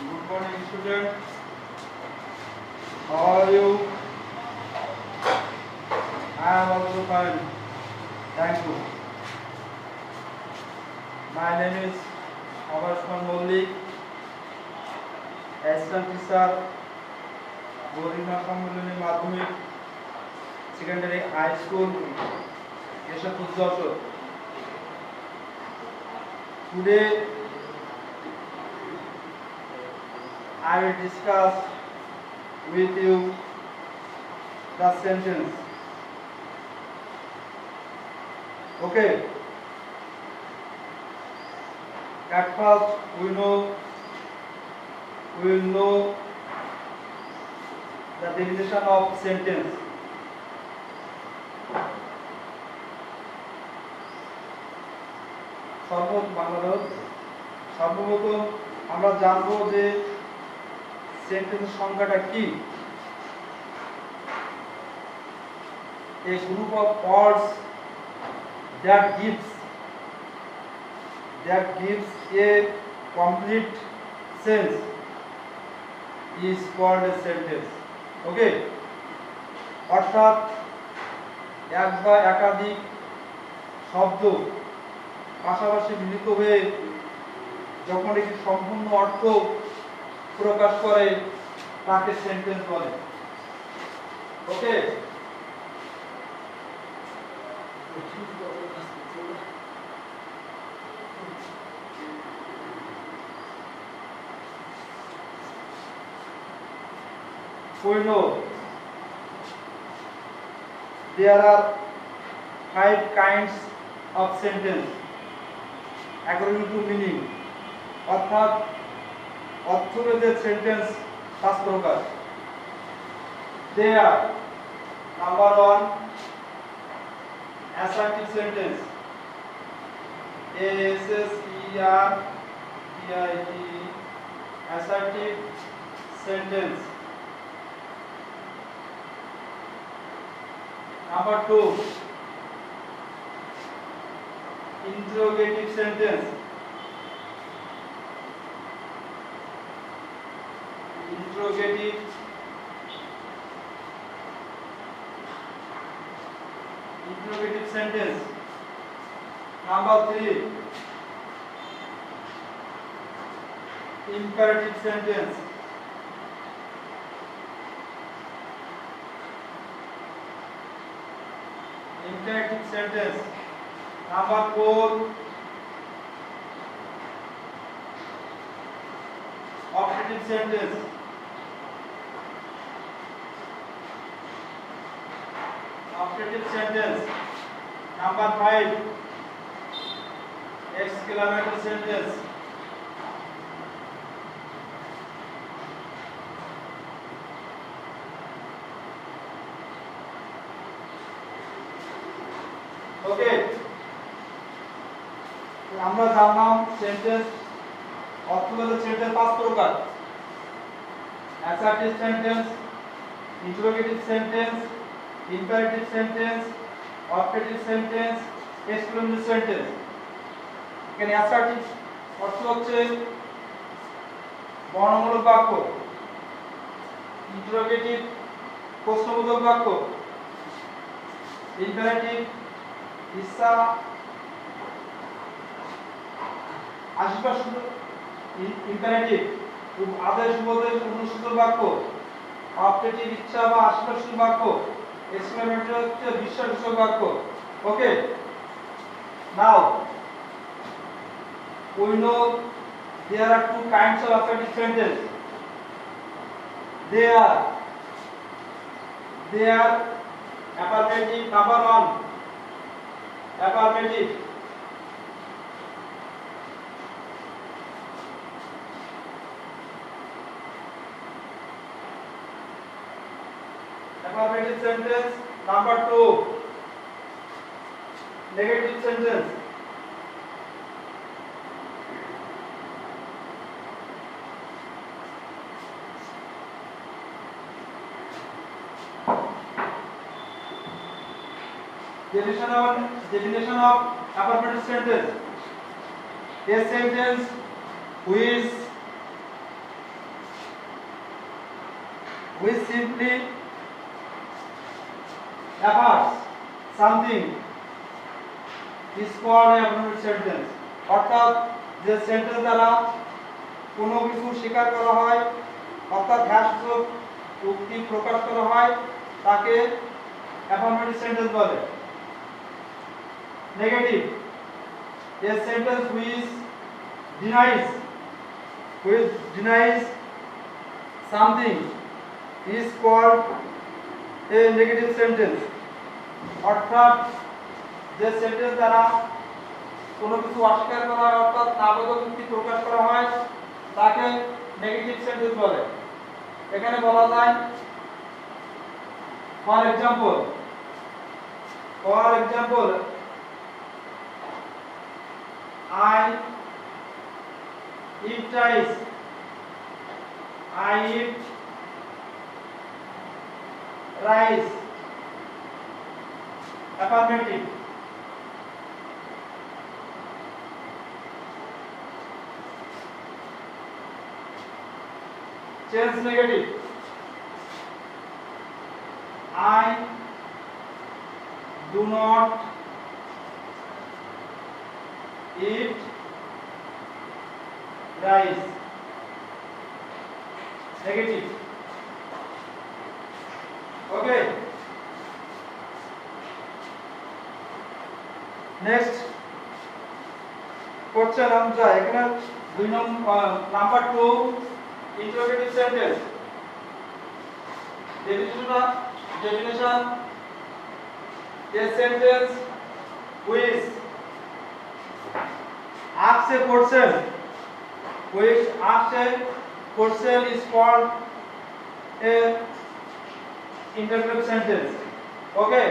Good morning, student. How are you? I am also fine. Thank you. My name is Abarsman Mollik, assistant teacher, Gorima Kamuluni Madhyamik Secondary High School, Keshapur Joshore. Today, I will discuss with you the sentence. Okay. At first, we will know the definition of sentence. সর্বপ্রথম আমরা জানবো যে সেন্টেন্সের সংজ্ঞাটা কি। A group of words that gives a complete sense is called a sentence. Okay, অর্থাৎ এক বা একাধিক শব্দ পাশাপাশি মিলিত হয়ে যখন একটি সম্পূর্ণ অর্থ প্রকাশ করে তাকে সেন্টেন্স বলে। ওকে, we know there are 5 kinds of sentence according to meaning. অর্থাৎ অর্থভেদে সেন্টেন্স 5 প্রকার। They are number 1 assertive sentence, assertive sentence. Number 2 interrogative sentence, interrogative sentence. Number 3 imperative sentence, imperative sentence. Number 4 operative sentence. Operative sentence. Number 5 exclamatory sentence. Okay, আমরা জানলাম sentence অর্থগত sentence 5 প্রকার। Assertive sentence, interrogative sentence, imperative sentence, operative sentence, exclamatory sentence. এখানে assertive অর্থ হচ্ছে বর্ণমূলক বাক্য, interrogative প্রশ্নবোধক বাক্য, ইম্পারেটিভ ইচ্ছা আশীর্বাদ ইম্পারেটিভ আদেশবোধক অনুসূচক বাক্য, অপারেটিভ ইচ্ছা বা আশীর্বাদ বাক্য, এক্সক্লেমেটরি হচ্ছে বিশ্বাসসূচক বাক্য। ওকে, নাও we know there are 2 kinds of affirmative sentence. They are affirmative. Number 1 affirmative, affirmative sentence. Number 2 negative sentence. Definition of affirmative sentence: a sentence which which simply affords something is called a affirmative sentence. অর্থাৎ যে sentence দ্বারা কোনো কিছু স্বীকার করা হয় অর্থাৎ হ্যাসূচক উক্তি প্রকাশ করা হয় তাকে অ্যাফার্মেটিভ সেন্টেন্স বলে। Negative, a sentence which denies something is called a negative sentence. অর্থাৎ যে সেন্টেন্স দ্বারা কোনো কিছু অস্বীকার করা হয় অর্থাৎ নাবোধক উক্তি প্রকাশ করা হয় তাকে নেগেটিভ সেন্টেন্স বলে। এখানে বলা যায় for example I eat rice, affirmative। Change negative, I do not eat rice, negative। Okay, next question আমরা এখানে 2 নম্বর number 2 interrogative sentence. definition a sentence which asks a question is called a interrogative sentence। Okay,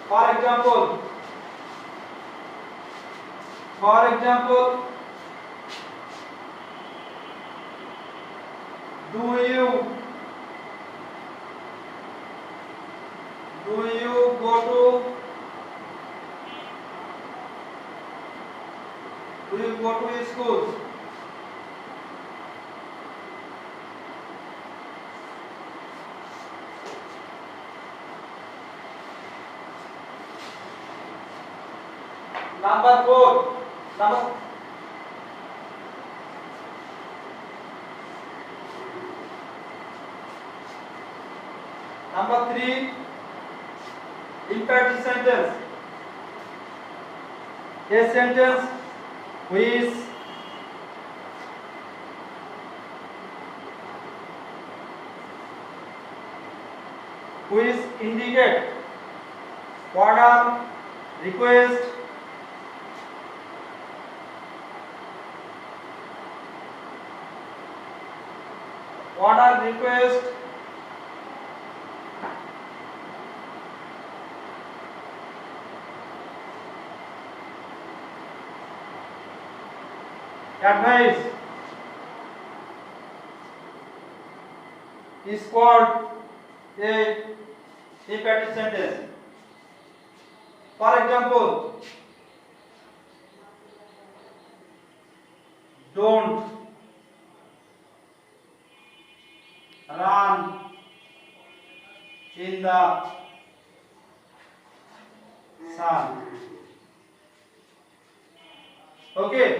for example do you go to school? Number 4, number 3 imperative sentence, a sentence which indicate order, request, advice is called a imperative sentence। For example, don't run in the sun। Okay,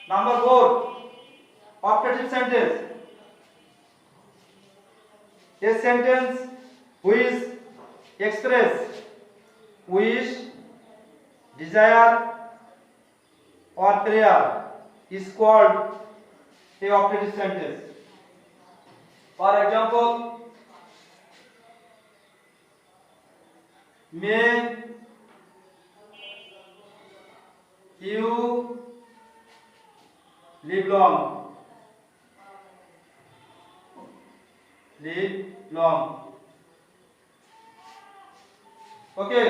number 4 operative sentence, a sentence which express wish, desire or prayer is called a operative sentence। For example, may you live long। Okay,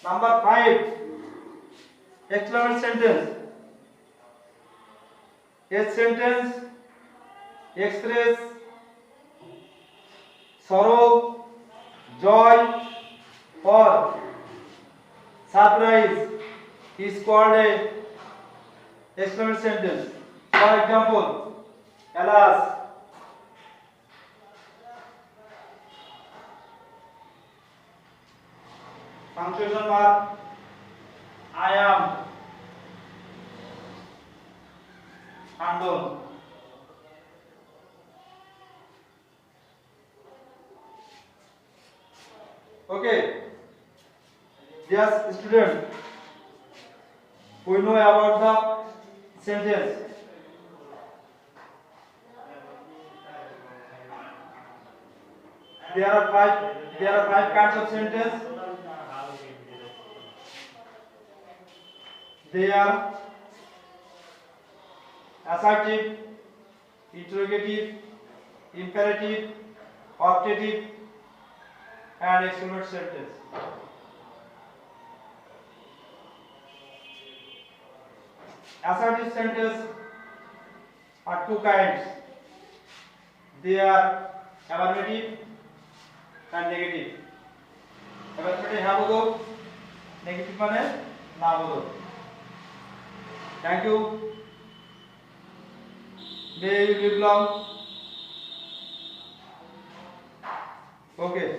number 5 exclamation sentence, a sentence express sorrow, joy or surprise is called a exclamation sentence। For example, alas, punctuation mark, I am unknown. Okay, dear student, we know about the sentence. There are five kinds of sentence. They are assertive, interrogative, imperative, optative, and exclamatory sentence. Assertive sentence are two kinds. They are affirmative and negative. Affirmative হ্যাঁ বলো, negative মানে না বলো। Thank you. May you live long. Okay.